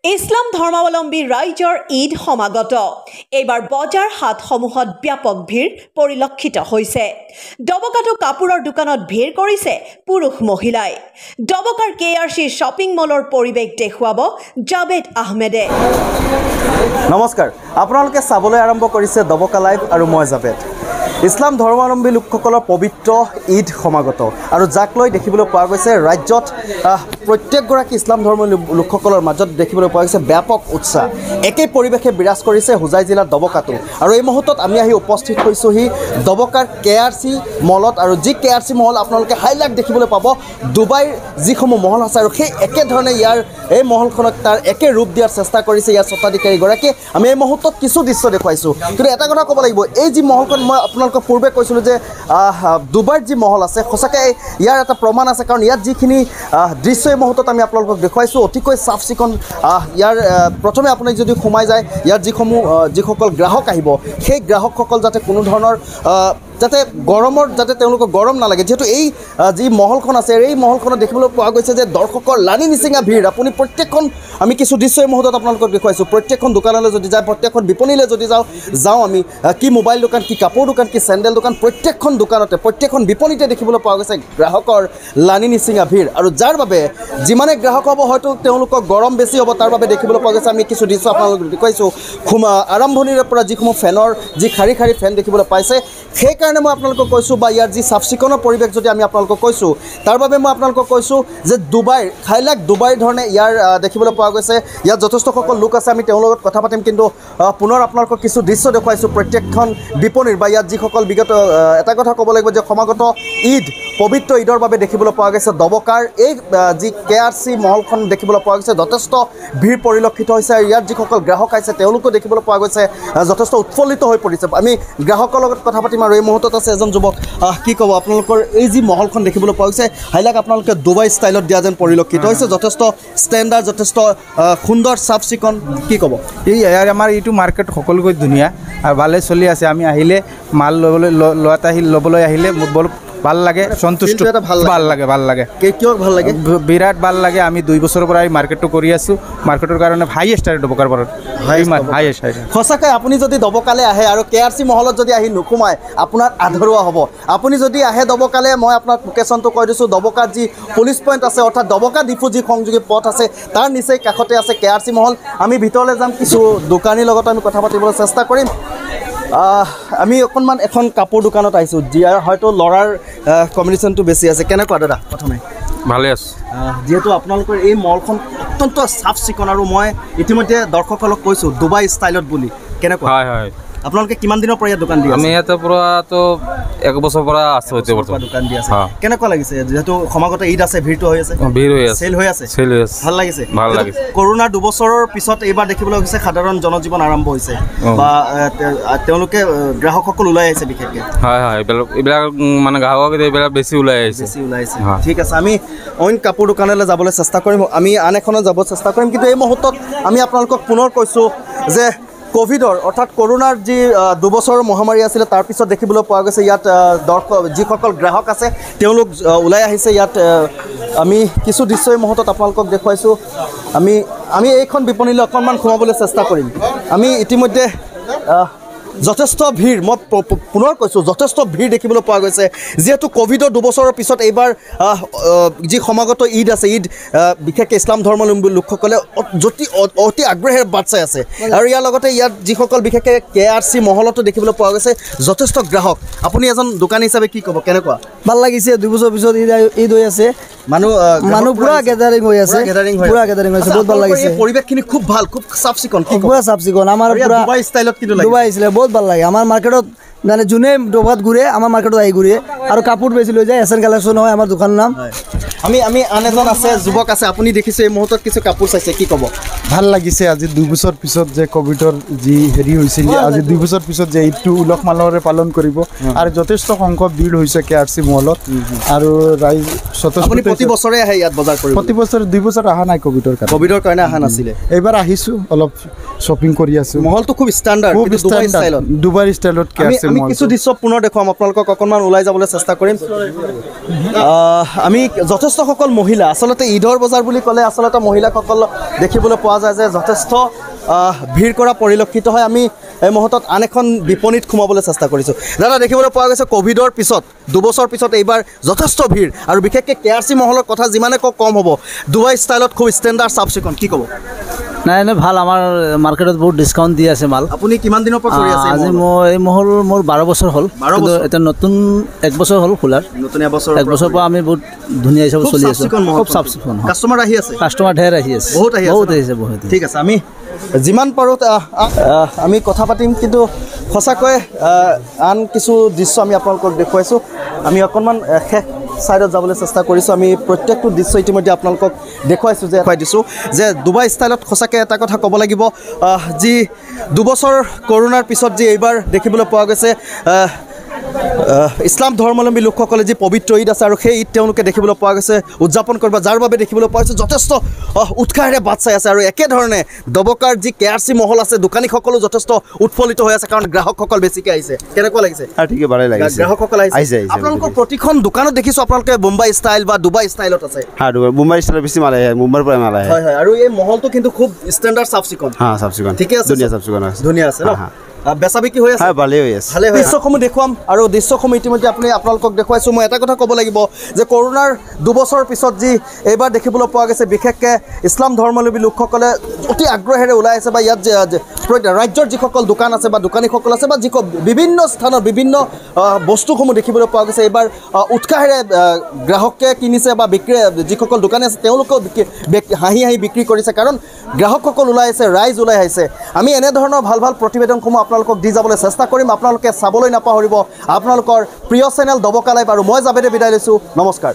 ইছলাম ধৰ্মাৱলম্বী ৰাইজৰ ঈদ সমাগত এইবাৰ বজাৰ হাটসমূহত ব্যাপক ভিৰ পৰিলক্ষিত হৈছে ডবকাটো কাপোৰৰ দোকানত ভিৰ কৰিছে পুৰুষ মহিলাই ডবকাৰ কেআৰচি শ্বপিং মলৰ পৰিৱেশ দেখুৱাব জাবেদ আহমেদে নমস্কাৰ আপোনালোকে চাবলৈ আৰম্ভ কৰিছে ডবকা লাইভ আৰু মই জাবেদ ইছলাম ধৰ্মাৱলম্বী লোকসকলৰ পবিত্ৰ ঈদ সমাগত আৰু যাক লৈ দেখিবলৈ পোৱা গৈছে ৰাজ্যত প্ৰত্যেকগৰাকী ইছলাম ধৰ্মৰ লোকসকলৰ মাজত দেখিবলৈ পোৱা গৈছে ব্যাপক উৎসাহ একে পৰিৱেশে বিৰাজ কৰিছে হুজাই জিলাৰ ডবকাটো আৰু এই মুহূৰ্তত আমি আহি উপস্থিত হৈছোহি ডবকাৰ কেআৰচি মলত আৰু যি কেআৰচি মহল আপোনালোকে হাইলাইট দেখিবলৈ পাব ডুবাইৰ যিসমূহ মহল আছে আৰু সেই একেধৰণে ইয়াৰ এই মহলখনক তাৰ একে ৰূপ দিয়াৰ চেষ্টা কৰিছে ইয়াৰ স্বত্বাধিকাৰীগৰাকীয়ে আমি এই মুহূৰ্তত কিছু দৃশ্য দেখুৱাইছোঁ কিন্তু এটা কথা ক'ব লাগিব এই যি মহলখন মই আপোনালোকক পূৰ্বে কৈছিলোঁ যে ডুবাইৰ যি মহল আছে সঁচাকৈ ইয়াৰ এটা প্ৰমাণ আছে কাৰণ ইয়াত যিখিনি দৃশ্য এই মুহূৰ্তত আমি আপোনালোকক দেখুৱাইছোঁ অতিকৈ চাফ চিকুণ ইয়াৰ প্ৰথমে আপুনি যদি সোমাই যায় ইয়াৰ যিসকল গ্ৰাহক আহিব সেই গ্ৰাহকসকল যাতে কোনো ধৰণৰ যাতে গৰমৰ যাতে তেওঁলোকৰ গৰম নালাগে যেহেতু এই যি মহলখন আছে এই মহলখনত দেখিবলৈ পোৱা গৈছে যে দৰ্শকৰ লানি নিচিঙা ভিৰ আপুনি প্ৰত্যেকখন আমি কিছু দৃশ্য এই মুহূৰ্তত আপোনালোকক দেখুৱাইছোঁ প্ৰত্যেকখন দোকানলৈ যদি যায় প্ৰত্যেকখন বিপণীলৈ যদি যাওঁ আমি কি মোবাইল দোকান কি কাপোৰ দোকান কি চেণ্ডেল দোকান প্ৰত্যেকখন দোকানতে প্ৰত্যেকখন বিপণীতে দেখিবলৈ পোৱা গৈছে গ্ৰাহকৰ লানি নিচিঙা ভিৰ আৰু যাৰ বাবে যিমানে গ্ৰাহক হ'ব হয়তো তেওঁলোকৰ গৰম বেছি হ'ব তাৰ বাবে দেখিবলৈ পোৱা গৈছে আমি কিছু দৃশ্য আপোনালোকক দেখুৱাইছোঁ আৰম্ভণিৰে পৰা যিসমূহ ফেনৰ যি শাৰী শাৰী ফেন দেখিবলৈ পাইছে সেইকাৰণে মই আপোনালোকক কৈছোঁ বা ইয়াৰ যি চাফ চিকুণৰ পৰিৱেশ যদি আমি আপোনালোকক কৈছোঁ তাৰ বাবে মই আপোনালোকক কৈছোঁ যে ডুবাইৰ খাইলাক ডুবাইৰ ধৰণে ইয়াৰ দেখিবলৈ পোৱা গৈছে ইয়াত যথেষ্টসকল লোক আছে আমি তেওঁৰ লগত কথা পাতিম কিন্তু পুনৰ আপোনালোকক কিছু দৃশ্য দেখুৱাইছোঁ প্ৰত্যেকখন বিপণীৰ বা ইয়াত যিসকল বিগত এটা কথা ক'ব লাগিব যে সমাগত ঈদ পবিত্ৰ ঈদৰ বাবে দেখিবলৈ পোৱা গৈছে ডবকাৰ এই যি কেআৰচি মহলখন দেখিবলৈ পোৱা গৈছে যথেষ্ট ভিৰ পৰিলক্ষিত হৈছে আৰু ইয়াত যিসকল গ্ৰাহক আহিছে তেওঁলোকো দেখিবলৈ পোৱা গৈছে যথেষ্ট উৎফুল্লিত হৈ পৰিছে আমি গ্ৰাহকৰ লগত কথা পাতিম আৰু এই মুহূৰ্তত আছে এজন যুৱক কি ক'ব আপোনালোকৰ এই যি মহলখন দেখিবলৈ পোৱা গৈছে হাইলাক আপোনালোকে ডুবাই ষ্টাইলত দিয়া যেন পৰিলক্ষিত হৈছে যথেষ্ট ষ্টেণ্ডাৰ্ড যথেষ্ট সুন্দৰ চাফ চিকুণ কি ক'ব এই আমাৰ এইটো মাৰ্কেট সকলোকৈ ধুনীয়া আৰু ভালে চলি আছে আমি আহিলে মাল ল'বলৈ আহিলে বৰ ভাল লাগে সন্তুষ্ট ভাল লাগে কিয় ভাল লাগে বিৰাট ভাল লাগে আমি 2 বছৰৰ পৰা এই মাৰ্কেটটো কৰি আছোঁ মাৰ্কেটৰ কাৰণে হাইয়েষ্ট আৰু ডবকাৰ পৰা হাইয়েষ্ট সঁচাকৈ আপুনি যদি ডবকালৈ আহে আৰু কেআৰচি মহলত যদি আহি নোসোমায় আপোনাৰ আধৰুৱা হ'ব আপুনি যদি আহে ডবকালৈ মই আপোনাক লোকেশ্যনটো কৈ দিছোঁ ডবকাৰ যি পুলিচ পইণ্ট আছে অৰ্থাৎ ডবকা ডিপু যি সংযোগী পথ আছে তাৰ নিচেই কাষতে আছে কেআৰচি মহল আমি ভিতৰলৈ যাম কিছু দোকানীৰ লগত আমি কথা পাতিবলৈ চেষ্টা কৰিম আমি অকণমান এখন কাপোৰ দোকানত আহিছোঁ যিয়াৰ হয়তো ল'ৰাৰ কম্বিনেশ্যনটো বেছি আছে কেনেকুৱা দাদা প্ৰথমে ভালে আছোঁ যিহেতু আপোনালোকৰ এই মলখন অত্যন্ত চাফ চিকুণ আৰু মই ইতিমধ্যে দৰ্শকসকলক কৈছোঁ ডুবাই ষ্টাইলত বুলি কেনেকুৱা হয় আপোনালোকে কিমান দিনৰ পৰা ইয়াত দোকান দি আছে আমি ইয়াতে পৰাতো 1 বছৰ পৰা আছোঁ দোকান দি আছে কেনেকুৱা লাগিছে যিহেতু সমাগত ঈদ আছে ভিৰটো হৈ আছে চেল হৈ আছে ভাল লাগিছে কৰোনাৰ 2 বছৰৰ পিছত এইবাৰ দেখিবলৈ গৈছে সাধাৰণ জনজীৱন আৰম্ভ হৈছে বা তেওঁলোকে গ্ৰাহকসকল ওলাই আহিছে বিশেষকৈ হয় এইবিলাক মানে গ্ৰাহক এইবিলাক বেছি ওলাই আহিছে ঠিক আছে আমি অইন কাপোৰ দোকানলৈ যাবলৈ চেষ্টা কৰিম আমি আন এখনত যাব চেষ্টা কৰিম কিন্তু এই মুহূৰ্তত আমি আপোনালোকক পুনৰ কৈছোঁ যে কোভিডৰ অৰ্থাৎ কৰোনাৰ যি 2 বছৰৰ মহামাৰী আছিলে তাৰপিছত দেখিবলৈ পোৱা গৈছে ইয়াত যিসকল গ্ৰাহক আছে তেওঁলোক ওলাই আহিছে ইয়াত আমি কিছু দৃশ্য এই মুহূৰ্তত আপোনালোকক দেখুৱাইছোঁ আমি এইখন বিপণীলৈ অকণমান সোমাবলৈ চেষ্টা কৰিম আমি ইতিমধ্যে যথেষ্ট ভিৰ মই পুনৰ কৈছোঁ যথেষ্ট ভিৰ দেখিবলৈ পোৱা গৈছে যিহেতু কোভিডৰ 2 বছৰৰ পিছত এইবাৰ যি সমাগত ঈদ আছে ঈদ বিশেষকৈ ইছলাম ধৰ্মাৱলম্বী লোকসকলে অতি আগ্ৰহেৰে বাট চাই আছে আৰু ইয়াৰ লগতে ইয়াত যিসকল বিশেষকৈ কেআৰচি মহলতো দেখিবলৈ পোৱা গৈছে যথেষ্ট গ্ৰাহক আপুনি এজন দোকানী হিচাপে কি ক'ব কেনেকুৱা ভাল লাগিছে 2 বছৰ পিছত ঈদ হৈ আছে মানুহ পুৰা গেদাৰিং হৈ আছে বহুত ভাল লাগিছে পৰিৱেশখিনি খুব ভাল খুব চাফ চিকুণ পুৰা চাফ চিকুণ আমাৰ ডুবাই ষ্টাইলত কিন্তু ডুবাই আহিছিলে বহুত ভাল লাগে আমাৰ মাৰ্কেটত মানে যোনে ডবাত ঘূৰে আমাৰ মাৰ্কেটত আহি ঘূৰে আৰু কাপোৰ বেছি লৈ যায় এছএন কালেকশ্যন হয় আমাৰ দোকানৰ নাম আমি আন এজন আছে যুৱক আছে আপুনি দেখিছে এই মুহূৰ্তত কিছু কাপোৰ চাইছে কি ক'ব ভাল লাগিছে আজি 2 বছৰ পিছত যে কোভিডৰ যি হেৰি হৈছিল আজি 2 বছৰ পিছত যে এইটো উলহ মালহেৰে পালন কৰিব আৰু যথেষ্ট সংখ্যক ভিৰ হৈছে কেআৰচি মহলত আৰু ৰাইজ আপুনি প্ৰতি বছৰে আহে ইয়াত বজাৰ কৰিব প্ৰতি বছৰ 2 বছৰ অহা নাই কোভিডৰ কাৰণে অহা নাছিলে এইবাৰ আহিছোঁ অলপ শ্বপিং কৰি আছোঁ মহলটো খুব ষ্টেণ্ডাৰ্ড ডুবাই ষ্টাইলত কেআৰচি আমি কিছু দৃশ্য পুনৰ দেখুৱাম আপোনালোকক অকণমান ওলাই যাবলৈ চেষ্টা কৰিম আমি যথেষ্টসকল মহিলা আচলতে ঈদৰ বজাৰ বুলি ক'লে আচলতে মহিলাসকল দেখিবলৈ পোৱা যায় যে যথেষ্ট ভিৰ কৰা পৰিলক্ষিত হয় আমি এই মুহূৰ্তত আন এখন বিপণীত সোমাবলৈ চেষ্টা কৰিছোঁ দাদা দেখিবলৈ পোৱা গৈছে ক'ভিডৰ পিছত 2 বছৰ পিছত এইবাৰ যথেষ্ট ভিৰ আৰু বিশেষকৈ KRC মহলৰ কথা যিমানে কম হ'ব ডুবাই ষ্টাইলত খুব ষ্টেণ্ডাৰ্ড চাফ চিকুণ কি ক'ব নাই নাই ভাল আমাৰ মাৰ্কেটত বহুত ডিছকাউণ্ট দি আছে মাল আপুনি কিমান দিনৰ পৰা কৰি আছে আজি মই এই মহল মোৰ 12 বছৰ হ'ল এটা নতুন 1 বছৰ হ'ল খোলাৰ নতুন 1 বছৰ পৰা আমি বহুত ধুনীয়া হিচাপে চলি আছোঁ খুব চাফ চিকুণ কাষ্টমাৰ আহি আছে কাষ্টমাৰ ঢেৰ আহি আছে বহুত আহিছে বহুত ঠিক আছে আমি যিমান পাৰোঁ আমি কথা পাতিম কিন্তু সঁচাকৈ আন কিছু দৃশ্য আমি আপোনালোকক দেখুৱাইছোঁ আমি অকণমান শেষ ছাইডত যাবলৈ চেষ্টা কৰিছোঁ আমি প্ৰত্যেকটো দৃশ্য ইতিমধ্যে আপোনালোকক দেখুৱাইছোঁ যে দেখুৱাই দিছোঁ যে ডুবাই ষ্টাইলত সঁচাকৈ এটা কথা ক'ব লাগিব যি 2 বছৰ কৰোণাৰ পিছত যি এইবাৰ দেখিবলৈ পোৱা গৈছে ইছলাম ধৰ্মাৱলম্বী লোকসকলে যি পবিত্ৰ ঈদ আছে আৰু সেই ঈদ তেওঁলোকে দেখিবলৈ পোৱা গৈছে উদযাপন কৰিব যাৰ বাবে দেখিবলৈ পোৱা গৈছে যথেষ্ট উৎসাহেৰে বাট চাই আছে আৰু একেধৰণে ডবকাৰ যি KRC মহল আছে দোকানীসকলো যথেষ্ট উৎফুল্লিত হৈ আছে কাৰণ গ্ৰাহকসকল বেছিকৈ আহিছে কেনেকুৱা লাগিছে ঠিকে ভালে লাগিছে গ্ৰাহকসকল আহিছে আপোনালোকৰ প্ৰতিখন দোকানত দেখিছোঁ আপোনালোকে মুম্বাই ষ্টাইল বা ডুবাই ষ্টাইলত আছে মুম্বাই ষ্টাইলত বেছি মাল আহে মুম্বাইৰ পৰা মাল আহে হয় হয় আৰু এই মহলটো কিন্তু খুব ষ্টেণ্ডাৰ্ড চাফ চিকুণ চাফ চিকুণ ঠিকে আছে ধুনীয়া চাফ চিকুণ আছে ধুনীয়া আছে ন বেচা বিক্ৰী হৈ আছে ভালেই হৈ আছে দৃশ্যসমূহ দেখুৱাম আৰু দৃশ্যসমূহ ইতিমধ্যে আপোনালোকক দেখুৱাইছোঁ মই এটা কথা ক'ব লাগিব যে কৰোণাৰ 2 বছৰৰ পিছত যি এইবাৰ দেখিবলৈ পোৱা গৈছে বিশেষকৈ ইছলাম ধৰ্মাৱলম্বী লোকসকলে অতি আগ্ৰহেৰে ওলাই আছে বা ইয়াত ৰাজ্যৰ যিসকল দোকান আছে বা দোকানীসকল আছে বা বিভিন্ন স্থানত বিভিন্ন বস্তুসমূহ দেখিবলৈ পোৱা গৈছে এইবাৰ উৎসাহেৰে গ্ৰাহকে কিনিছে বা যিসকল দোকানী আছে তেওঁলোকেও হাঁহি হাঁহি বিক্ৰী কৰিছে কাৰণ গ্ৰাহকসকল ওলাই আহিছে ৰাইজ ওলাই আহিছে আমি এনেধৰণৰ ভাল ভাল প্ৰতিবেদনসমূহ আপোনালোকক দি যাবলৈ চেষ্টা কৰিম আপোনালোকে চাবলৈ নাপাহৰিব আপোনালোকৰ প্ৰিয় চেনেল ডবকা লাইভ আৰু মই জাবেদে বিদায় লৈছোঁ নমস্কাৰ